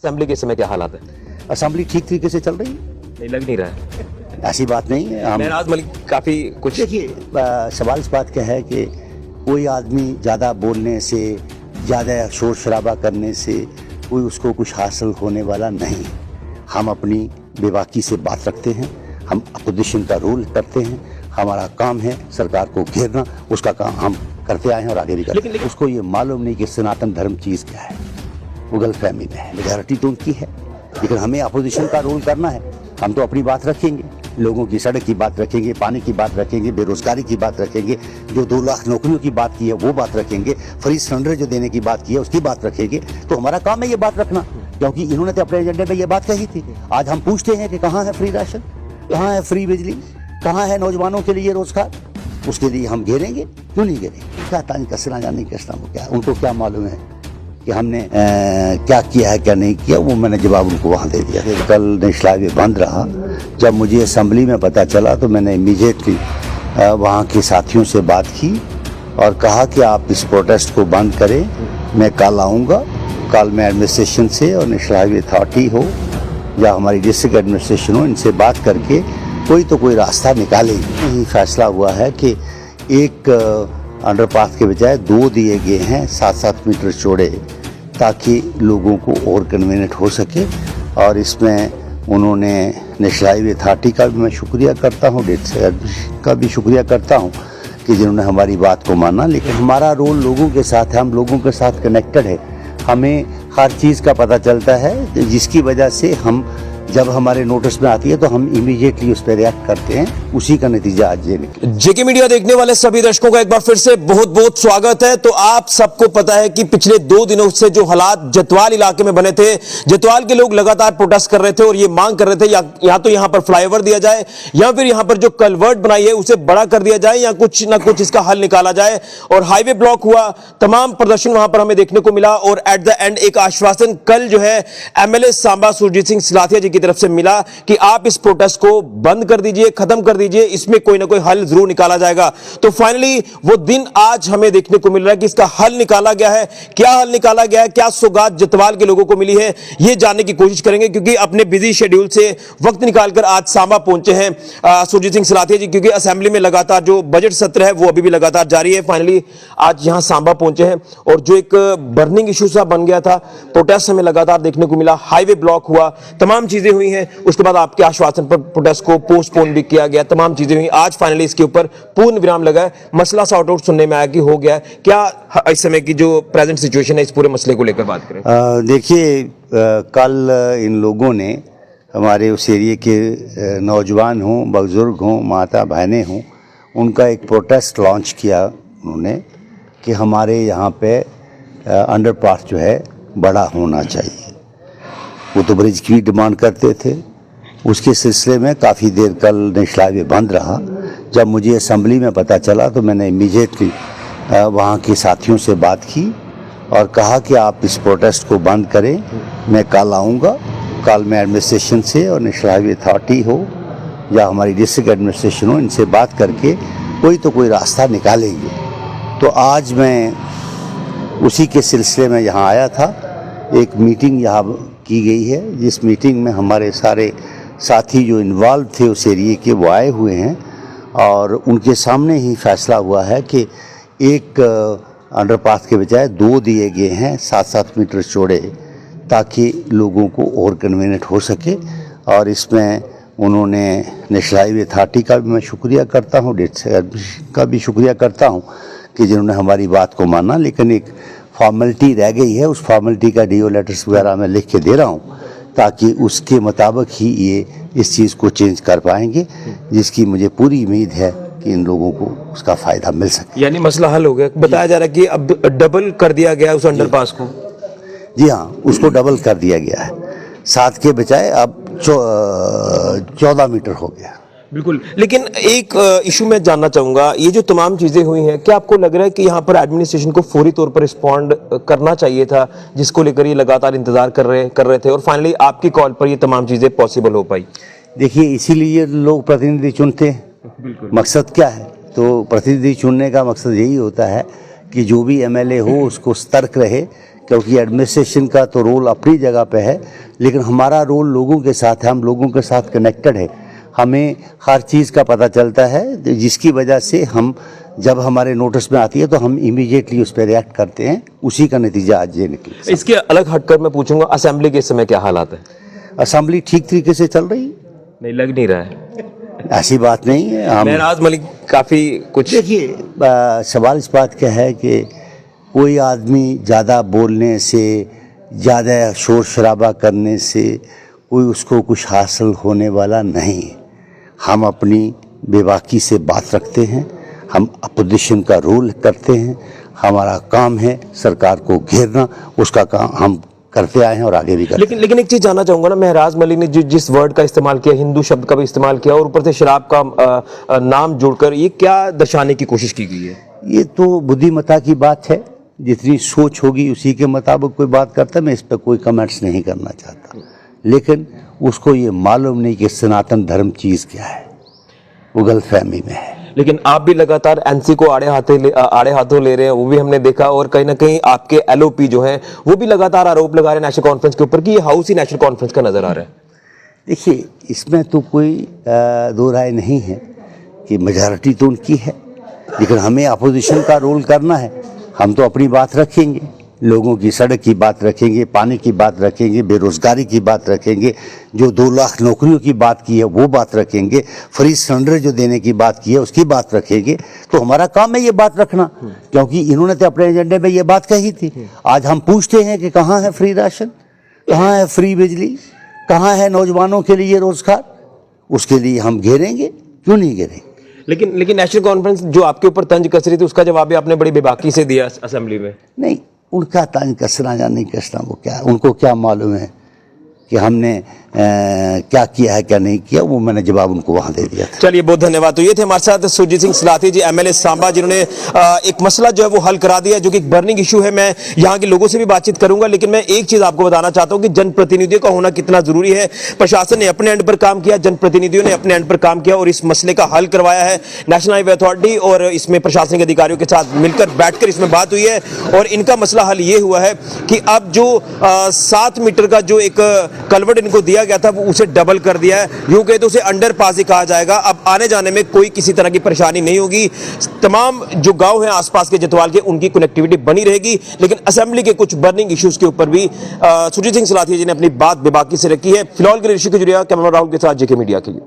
Assembly के समय क्या हालात है? असेंबली ठीक तरीके से चल रही है, नहीं लग नहीं रहा है। ऐसी बात नहीं है। हम महराज मलिक काफी कुछ देखिए, सवाल इस बात का है कि कोई आदमी ज़्यादा बोलने से, ज़्यादा शोर शराबा करने से कोई उसको कुछ हासिल होने वाला नहीं। हम अपनी बेबाकी से बात रखते हैं, हम अपोजिशन का रोल करते हैं, हमारा काम है सरकार को घेरना, उसका काम हम करते आए हैं और आगे भी करेंगे। लेकिन उसको ये मालूम नहीं कि सनातन धर्म चीज़ क्या है, वो गलतफहमी में है। मेजॉरिटी तो उनकी है, लेकिन हमें अपोजिशन का रोल करना है। हम तो अपनी बात रखेंगे, लोगों की सड़क की बात रखेंगे, पानी की बात रखेंगे, बेरोजगारी की बात रखेंगे, जो 2 लाख नौकरियों की बात की है वो बात रखेंगे, फ्री सिलेंडर जो देने की बात की है उसकी बात रखेंगे। तो हमारा काम है ये बात रखना, क्योंकि इन्होंने तो अपने एजेंडे में ये बात कही थी। आज हम पूछते हैं कि कहाँ है फ्री राशन, कहाँ है फ्री बिजली, कहाँ है नौजवानों के लिए रोजगार। उसके लिए हम घेरेंगे, क्यों नहीं घेरेंगे? क्या तानी कसना जाने कसना, वो क्या, उनको क्या मालूम है कि हमने क्या किया है क्या नहीं किया, वो मैंने जवाब उनको वहाँ दे दिया। फिर कल नेशनल हाईवे बंद रहा, जब मुझे असेंबली में पता चला तो मैंने इमीडिएटली वहाँ के साथियों से बात की और कहा कि आप इस प्रोटेस्ट को बंद करें, मैं कल आऊँगा। कल मैं एडमिनिस्ट्रेशन से और नेशनल हाईवे अथॉरिटी हो या हमारी डिस्ट्रिक्ट एडमिनिस्ट्रेशन हो, इनसे बात करके कोई रास्ता निकालेंगे। यही फैसला हुआ है कि एक अंडरपास के बजाय 2 दिए गए हैं 7-7 मीटर चौड़े, ताकि लोगों को और कन्वीनियंट हो सके। और इसमें उन्होंने नेशनल हाईवे अथॉरिटी का भी मैं शुक्रिया करता हूँ, डिस्ट्रिक्ट का भी शुक्रिया करता हूँ कि जिन्होंने हमारी बात को माना। लेकिन हमारा रोल लोगों के साथ है, हम लोगों के साथ कनेक्टेड है, हमें हर चीज़ का पता चलता है, जिसकी वजह से हम जब हमारे नोटिस में आती है तो हम इमीडिएटली उस पर रिएक्ट करते हैं। उसी का नतीजा आज ये निकला। जेके मीडिया देखने वाले सभी दर्शकों का एक बार फिर से बहुत बहुत स्वागत है। तो आप सबको पता है कि पिछले 2 दिनों से जो हालात जतवाल इलाके में बने थे, जतवाल के लोग लगातार प्रोटेस्ट कर रहे थे और ये मांग कर रहे थे या तो यहां पर फ्लाईओवर दिया जाए या फिर यहां पर जो कलवर्ट बनाई है उसे बड़ा कर दिया जाए या कुछ ना कुछ इसका हल निकाला जाए। और हाईवे ब्लॉक हुआ, तमाम प्रदर्शन वहां पर हमें देखने को मिला और एट द एंड एक आश्वासन कल जो है एमएलए सांबा सुरजीत सिंह सिलाथिया जी की तरफ से मिला कि आप इस प्रोटेस्ट को बंद कर दीजिए, खत्म कर दीजिए, इसमें कोई ना कोई हल जरूर निकाला जाएगा। तो फाइनली वो दिन आज हमें देखने को मिल रहा है कि इसका हल निकाला गया है। क्या हल निकाला गया है, क्या सौगात जतवाल के लोगों को मिली है, ये जानने की कोशिश करेंगे, क्योंकि अपने बिजी शेड्यूल से वक्त निकालकर आज सांबा पहुंचे हैं सुरजीत सिंह सिलाथिया जी, क्योंकि असेंबली में लगातार जो बजट सत्र है वो अभी भी लगातार जारी है। फाइनली आज यहां सांबा पहुंचे हैं और जो एक बर्निंग इशू सा बन गया था, प्रोटेस्ट हमें लगातार देखने को मिला, हाईवे ब्लॉक हुआ, तमाम चीजें हुई हैं। उसके बाद आपके आश्वासन पर प्रोटेस्ट को पोस्टपोन भी किया गया, तमाम चीजें हुई। आज फाइनली इसके ऊपर पूर्ण विराम लगा है, मसला सॉर्ट आउट सुनने में आया कि हो गया है। क्या इस समय की जो प्रेजेंट सिचुएशन है इस पूरे मसले को लेकर बात करें? देखिए, कल इन लोगों ने हमारे उस एरिए के नौजवान हों, बुजुर्ग हों, माता बहनें हों, उनका एक प्रोटेस्ट लॉन्च किया उन्होंने कि हमारे यहाँ पे अंडरपास जो है बड़ा होना चाहिए। वो तो ब्रिज की डिमांड करते थे। उसके सिलसिले में काफ़ी देर कल नेशनल हाईवे बंद रहा। जब मुझे असेंबली में पता चला तो मैंने इमीडिएटली वहाँ के साथियों से बात की और कहा कि आप इस प्रोटेस्ट को बंद करें, मैं कल आऊँगा। कल मैं एडमिनिस्ट्रेशन से और नेशनल हाईवे अथॉरिटी हो या हमारी डिस्ट्रिक्ट एडमिनिस्ट्रेशन हो, इनसे बात करके कोई रास्ता निकालेंगे। तो आज मैं उसी के सिलसिले में यहाँ आया था। एक मीटिंग यहाँ की गई है, जिस मीटिंग में हमारे सारे साथी जो इन्वॉल्व थे उस एरिए के वो आए हुए हैं और उनके सामने ही फैसला हुआ है कि एक अंडरपास के बजाय 2 दिए गए हैं 7-7 मीटर चौड़े, ताकि लोगों को और कन्वीनियंट हो सके। और इसमें उन्होंने नेशनल हाईवे अथॉरिटी का भी मैं शुक्रिया करता हूँ, डिस्ट्रिक्ट का भी शुक्रिया करता हूँ कि जिन्होंने हमारी बात को माना। लेकिन एक फॉर्मेलिटी रह गई है, उस फॉर्मेलिटी का डीओ लेटर्स वगैरह मैं लिख के दे रहा हूँ, ताकि उसके मुताबिक ही ये इस चीज़ को चेंज कर पाएंगे, जिसकी मुझे पूरी उम्मीद है कि इन लोगों को उसका फ़ायदा मिल सके। यानी मसला हल हो गया, बताया जा रहा है कि अब डबल कर दिया गया उस अंडरपास को। जी हाँ, उसको डबल कर दिया गया है, 7 के बजाय अब 14 मीटर हो गया। बिल्कुल, लेकिन एक इशू मैं जानना चाहूंगा, ये जो तमाम चीजें हुई हैं, क्या आपको लग रहा है कि यहाँ पर एडमिनिस्ट्रेशन को फौरी तौर पर रिस्पॉन्ड करना चाहिए था, जिसको लेकर ये लगातार इंतजार कर रहे थे और फाइनली आपकी कॉल पर ये तमाम चीजें पॉसिबल हो पाई? देखिए, इसीलिए लोग प्रतिनिधि चुनते हैं। मकसद क्या है? तो प्रतिनिधि चुनने का मकसद यही होता है कि जो भी एमएलए हो उसको सतर्क रहे क्योंकि एडमिनिस्ट्रेशन का तो रोल अपनी जगह पे है, लेकिन हमारा रोल लोगों के साथ है, हम लोगों के साथ कनेक्टेड है, हमें हर चीज़ का पता चलता है, जिसकी वजह से हम जब हमारे नोटिस में आती है तो हम इमीडिएटली उस पर रिएक्ट करते हैं। उसी का नतीजा आज ये निकला। इसके अलग हटकर मैं पूछूंगा, असेंबली के इस समय क्या हालात है? असेंबली ठीक तरीके से चल रही है, नहीं, लग नहीं रहा है। ऐसी बात नहीं है। हम महराज मलिक काफी कुछ देखिए, सवाल इस बात का है कि कोई आदमी ज़्यादा बोलने से, ज़्यादा शोर शराबा करने से कोई उसको कुछ हासिल होने वाला नहीं है। हम अपनी बेबाकी से बात रखते हैं, हम अपोजिशन का रोल करते हैं, हमारा काम है सरकार को घेरना, उसका काम हम करते आए हैं और आगे भी करें। लेकिन एक चीज जानना चाहूंगा ना, महराज मलिक ने जिस वर्ड का इस्तेमाल किया, हिंदू शब्द का भी इस्तेमाल किया और ऊपर से शराब का नाम जोड़कर, ये क्या दर्शाने की कोशिश की गई है? ये तो बुद्धिमत्ता की बात है, जितनी सोच होगी उसी के मुताबिक कोई बात करता है। मैं इस पर कोई कमेंट्स नहीं करना चाहता, लेकिन उसको ये मालूम नहीं कि सनातन धर्म चीज़ क्या है, वो गलतफहमी में है। लेकिन आप भी लगातार एनसी को आड़े हाथों ले रहे हैं, वो भी हमने देखा, और कहीं ना कहीं आपके एलओपी जो हैं वो भी लगातार आरोप लगा रहे हैं नेशनल कॉन्फ्रेंस के ऊपर कि ये हाउस ही नेशनल कॉन्फ्रेंस का नजर आ रहा है। देखिए, इसमें तो कोई दो राय नहीं है कि मेजॉरिटी तो उनकी है, लेकिन हमें अपोजिशन का रोल करना है। हम तो अपनी बात रखेंगे, लोगों की सड़क की बात रखेंगे, पानी की बात रखेंगे, बेरोजगारी की बात रखेंगे, जो 2 लाख नौकरियों की बात की है वो बात रखेंगे, फ्री सिलेंडर जो देने की बात की है उसकी बात रखेंगे। तो हमारा काम है ये बात रखना, क्योंकि इन्होंने तो अपने एजेंडे में ये बात कही थी। आज हम पूछते हैं कि कहाँ है फ्री राशन, कहाँ है फ्री बिजली, कहाँ है नौजवानों के लिए रोजगार? उसके लिए हम घेरेंगे, क्यों नहीं घेरेंगे? लेकिन नेशनल कॉन्फ्रेंस जो आपके ऊपर तंज कस रही थी, उसका जवाब भी आपने बड़ी बेबाकी से दिया असेंबली में। नहीं, उनका तंज कसना या नहीं कसना वो क्या, उनको क्या मालूम है कि हमने क्या किया है क्या नहीं किया, वो मैंने जवाब उनको वहां दे दिया था। चलिए, बहुत धन्यवाद। तो ये थे हमारे साथ सुरजीत सिंह सलाथिया जी, एमएलए सांबा, जिन्होंने एक मसला जो है वो हल करा दिया, जो कि एक बर्निंग इशू है। मैं यहाँ के लोगों से भी बातचीत करूंगा, लेकिन मैं एक चीज आपको बताना चाहता हूँ कि जनप्रतिनिधियों का होना कितना जरूरी है। प्रशासन ने अपने एंड पर काम किया, जनप्रतिनिधियों ने अपने एंड पर काम किया और इस मसले का हल करवाया है। नेशनल हाईवे अथॉरिटी और इसमें प्रशासनिक अधिकारियों के साथ मिलकर बैठकर इसमें बात हुई है और इनका मसला हल ये हुआ है कि अब जो 7 मीटर का जो एक कलवर्ट इनको दिया गया था, वो उसे डबल कर दिया है। यूं कहे तो उसे अंडरपास ही कहा जाएगा। अब आने जाने में कोई किसी तरह की परेशानी नहीं होगी। तमाम जो गांव हैं आसपास के जतवाल के, उनकी कनेक्टिविटी बनी रहेगी। लेकिन असेंबली के कुछ बर्निंग इश्यूज के ऊपर भी सुरजीत सिंह सलाथिया जी ने अपनी बात बेबाकी से रखी है। फिलहाल के लिए ऋषि के जुड़िया कैमरा राहुल के साथ जेके मीडिया के लिए।